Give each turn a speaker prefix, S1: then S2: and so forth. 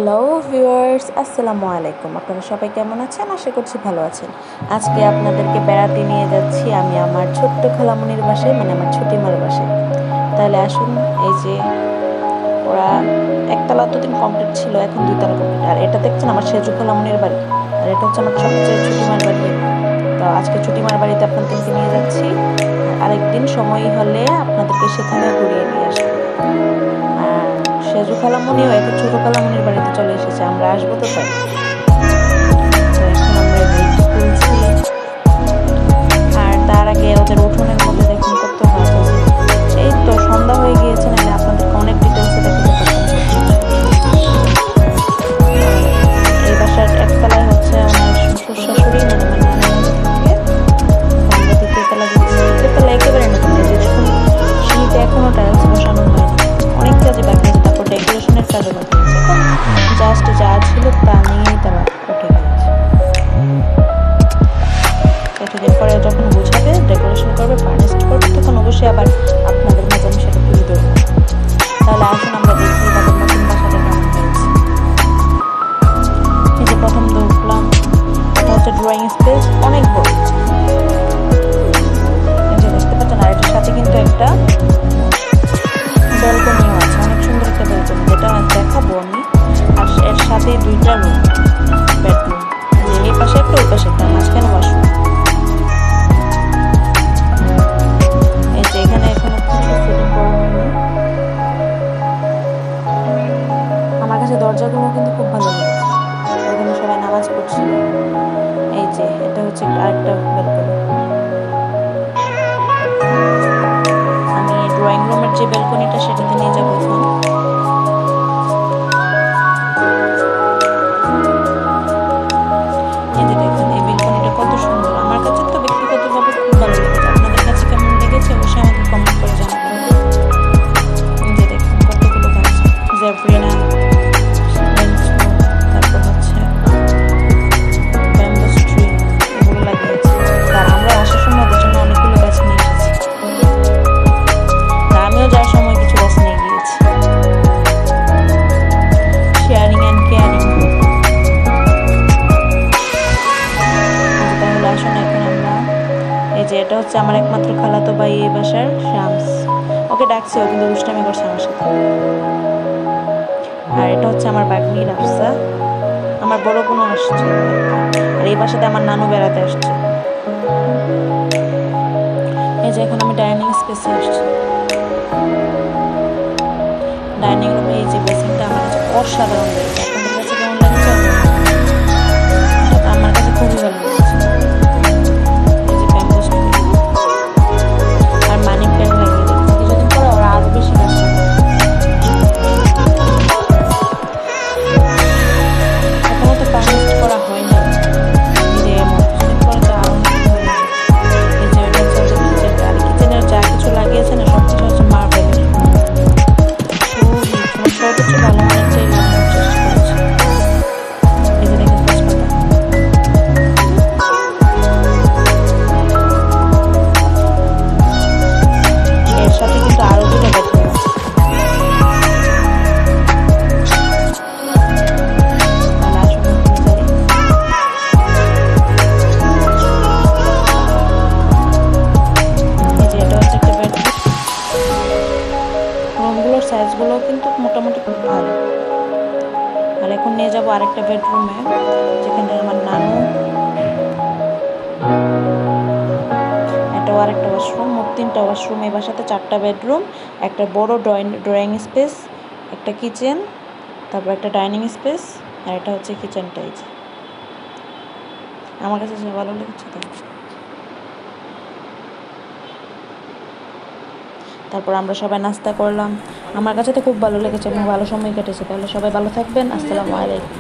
S1: Hello viewers, আসসালামু আলাইকুম। আপনারা সবাই কেমন আছেন? আশা করছি ভালো আছেন। আজকে আপনাদেরকে বেড়াতে নিয়ে যাচ্ছি আমি আমার ছোট্ট খালামণির বাসায়, মানে আমার ছুটিমার বাসায়। তাহলে আসুন, এই যে ওরা একতলা এতদিন কমপ্লিট ছিল, এখন দুইতলা কমপ্লিট। আর এটা দেখছেন আমার সেজু খালামণির বাড়ি, আর এটা হচ্ছে আমার সবচেয়ে ছুটিমার বাড়ি। তো আজকে ছুটিমার বাড়িতে আপনাদেরকে নিয়ে যাচ্ছি, আর আরেকদিন সময় হলে আপনাদেরকে সেখানে ঘুরিয়ে নিয়ে আসবো। আর সেজু খালামণিও এখন ছোট খালামণির বাড়িতে চলে এসেছে, আমরা আসবো তো তাই। তো এখন আমরা গেট খুলছি, আর তার আগে ওদের উঠোনের মধ্যে দেখুন কত গাছ আছে। এই তো সন্ধ্যা হয়ে গিয়েছে, নাহলে আপনাদেরকে অনেক ডিটেলসে দেখাতে পারতাম। এই বাসার একতলায় হচ্ছে আমার শ্বশুর শাশুড়ি, মানে আমার নানি থাকে। আমরা দ্বিতীয় তলা দিচ্ছি, তৃতীয় তলা একেবারে নতুন। যে দেখুন সিঁড়িতে এখনো টাইলস বসানো হয়নি, অনেক কাজে বাকি আছে। তারপর ডেকোরেশনের কাজও বাকি আছে, জাস্ট যা ছিল তা নিয়েই তারা উঠে গিয়েছে। কিছুদিন পরে যখন গুছাবে, ডেকোরেশন করবে, ফার্নিশড করবে, তখন অবশ্যই আবার আপনাদের মাঝে আমি সেটা তুলে ধরবো। তাহলে আসুন আমরা দেখি তাদের নতুন বাসাটা কেমন হয়েছে। এই যে প্রথম ঢুকলাম, এটা হচ্ছে ড্রয়িং স্পেস, অনেক বড়। এই যে দেখতে পাচ্ছেন, আর এটার সাথে কিন্তু একটা ব্যালকনিও আছে, অনেক সুন্দর একটা ব্যালকনি, যেটা দেখাবো আমি। আর এর সাথে দুইটা রুম, বেডরুম, যে এই পাশে একটা, ওই পাশে একটা, মাঝখানে ওয়াশরুম। এই যে এখানে এখনো কিছু ফিটিং করা হয়নি। আমার কাছে দরজাগুলো কিন্তু খুব ভালো লেগেছে, ওখানে সবাই নামাজ পড়ছিল। এই যে এটা হচ্ছে আরেকটা ব্যালকনি। আমি ড্রয়িং রুমের যে ব্যালকনিটা, সেটাতে নিয়ে যাবো এখন। এই যে দেখুন, এই ব্যালকনিটা কত সুন্দর। আমার কাছে তো ব্যক্তিগতভাবে খুব ভালো লেগেছে। আপনাদের কাছে কেমন লেগেছে অবশ্যই আমাকে কমেন্ট করে জানাবেন। এই যে দেখুন কতগুলো গাছ, জেব্রিনা, তারপর হচ্ছে ব্যাম্বুস ট্রি, এগুলো লাগিয়েছে। আর আমরা আসার সময় ওদের জন্য অনেকগুলো গাছ নিয়ে এসেছি, আর আমিও যাওয়ার সময় কিছু গাছ নিয়ে গিয়েছি। Sharing and caring. তাহলে আসুন এখন আমরা, এই যে এটা হচ্ছে আমার একমাত্র খালাতো ভাই এই বাসার, শামস। ওকে ডাকছে, ও কিন্তু দুষ্টামি করছে আমার সাথে। আর এটা হচ্ছে আমার বাগনি রাফসা, আমার বড় বোনও আসছে। আর এই বাসাতে আমার নানু বেড়াতে আসছে। এই যে এখন আমি ডাইনিং স্পেসে আসছি। ডাইনিং রুমে এই যে বেসিনটা আমার কাছে অসাধারণ লেগেছে। আপনাদের কাছে কেমন লাগছে? এটা তো আমার কাছে খুবই ভালো লেগেছে। এই যে ব্যাম্বুস ট্রি আর মানি প্ল্যান্ট লাগিয়ে দিয়েছে। কিছুদিন পরে ওরা আরো বেশি গাছ লাগাবে। এখনো তো ফার্নিশড করা হয় না, যে কিছুদিন পরে তো আরো নতুন হয়ে যাবে। এই যে এটা হচ্ছে ওদের কিচেন, আর কিচেনের যা কিছু লাগিয়েছে না, সব কিছু হচ্ছে মার্বেলের। সর্বোচ্চ ভালো মানেরটাই লাগানোর চেষ্টা করেছি। এই যে দেখেন তেজপাতা। এর সাথে কিন্তু আরো দুটো বেডরুম আছে। রুমগুলোর সাইজগুলো কিন্তু মোটামুটি খুব ভালো। আর এখন নিয়ে যাবো আরেকটা বেডরুমে, যেখানে আমার নানু, এটাও আরেকটা ওয়াশরুম। মোট 3টা ওয়াশরুম। এই বাসাতে 4টা বেডরুম, একটা বড় ড্রয়িং স্পেস, একটা কিচেন, তারপর একটা ডাইনিং স্পেস, আর এটা হচ্ছে কিচেনটা। এই যে আমার কাছে যে ভালো লেগেছে তাই। তারপর আমরা সবাই নাস্তা করলাম। আমার কাছে তো খুব ভালো লেগেছে এবং ভালো সময় কেটেছে। তাহলে সবাই ভালো থাকবেন। আসসালামু আলাইকুম।